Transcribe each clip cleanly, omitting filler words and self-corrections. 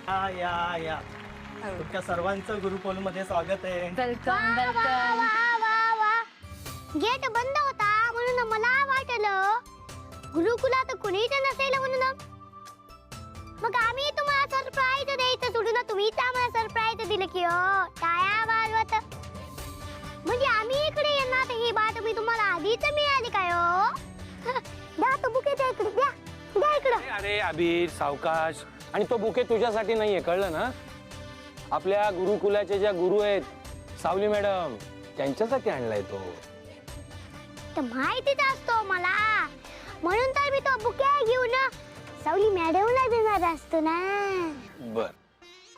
या तुमच्या सर्वांचं गुरुकुल मध्ये स्वागत आहे. Welcome welcome. गेट बंद होता म्हणून मला वाटलं गुरुकुलात कुणीच नसेल म्हणून मग आम्ही तुम्हाला सरप्राईज द्यायचं सोडून तुम्हीच आम्हाला सरप्राईज दिलं की हो टाळ्या वाजवत. म्हणजे आम्ही इकडे येणार ही बातमी तुम्हाला आधीच मिळाली काय हो? द्या तो बुके द्या इकडे द्या द्या इकडं. अरे अबीर सावकाश. आणि तो बुके तुझ्यासाठी नाहीये कळलं ना. आपल्या गुरुकुलाचे ज्या गुरु आहेत सावली मॅडम त्यांच्यासाठी आणलाय तो. तर माहितीच असतो मला म्हणून तर मी तो बुके घेऊन सावली मॅडमला देणार असतो ना. बर.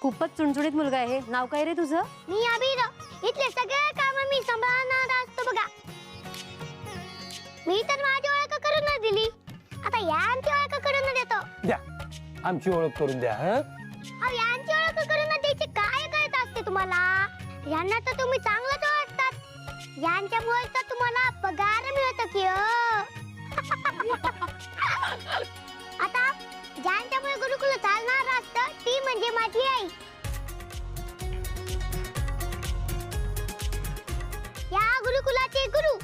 खूपच चुणचुणीत मुलगा आहे. नाव काय रे तुझं? मी अबीर. इथले सगळे काम मी सांभाळणार असतो बघा. मी तर माझी ओळख करून नाही दिली आता यांची ओळख करून देतो. द्या आमची ओळख करून द्या. यांची ओळख करून द्यायची काय कळत असते तुम्हाला? यांना तर तुम्ही चांगलंच ओळखतात. यांच्यामुळे तर तुम्हाला पगार मिळतो की आता ज्यांच्यामुळे गुरुकुल चालणार असतं ती म्हणजे माझी आई. या गुरुकुलाचे गुरु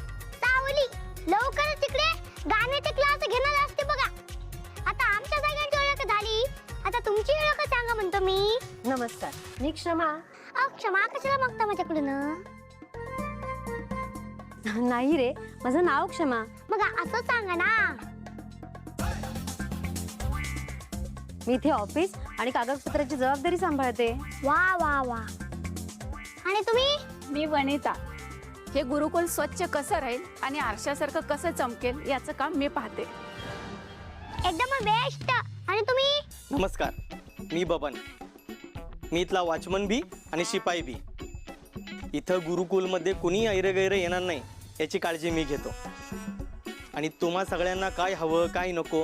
सावली लवकरच तिकडे गाण्याचे क्लास घेणार असते बघा. आता आमच्या सगळ्यांची ओळख झाली आता तुमची ओळख सांगा म्हणतो मी. नमस्कार, मी क्षमा. क्षमा कशाला मागता माझ्याकडून? नाही रे, माझं नाव क्षमा. मग असं सांगा ना. मी इथे ऑफिस आणि कागदपत्राची जबाबदारी सांभाळते. वा वा वा. आणि तुम्ही? मी वनिता. हे गुरुकुल स्वच्छ कसं राहील आणि आरशासारखं कसं चमकेल याचं काम मी पाहते. एकदम बेस्ट. आणि तुम्ही? नमस्कार, मी बबन. मी इथला वॉचमन बी आणि शिपाई बी. इथं गुरुकुलमध्ये कुणी ऐरगैर येणार नाही याची काळजी मी घेतो. आणि तुम्हा सगळ्यांना काय हवं काय नको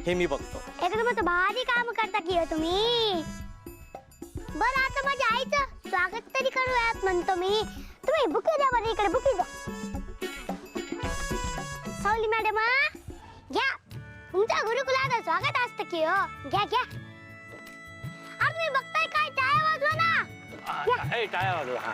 हे मी बघतो. एकदमच भारी काम करता की हो तुम्ही. बरं आता माझ्या आईचं स्वागत तरी करूयात म्हणतो मी. तुम्ही बुके द्या बरं इकडे बुके द्या. सावली मॅडम घ्या तुमच्या गुरुकुलात स्वागत असतं की हो. घ्या घ्या. अरे तुम्ही बघताय काय टाळ्या वाजवा ना. टाळ्या वाजवा.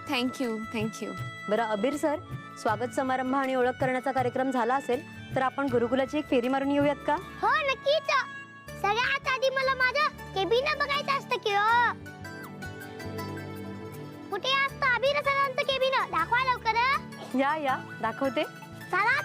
Thank you thank you. बरं अबीर सर, स्वागत समारंभ आणि ओळख करण्याचा कार्यक्रम झाला असेल तर आपण गुरुकुलाची एक फेरी मारून येऊयात का? हो नक्कीच. सगळ्यात आधी मला माझं केबिन बघायचं असतं की हो. कुठे असतं अबीर सरांचं केबिन? दाखवा लवकर. या या दाखवते. चला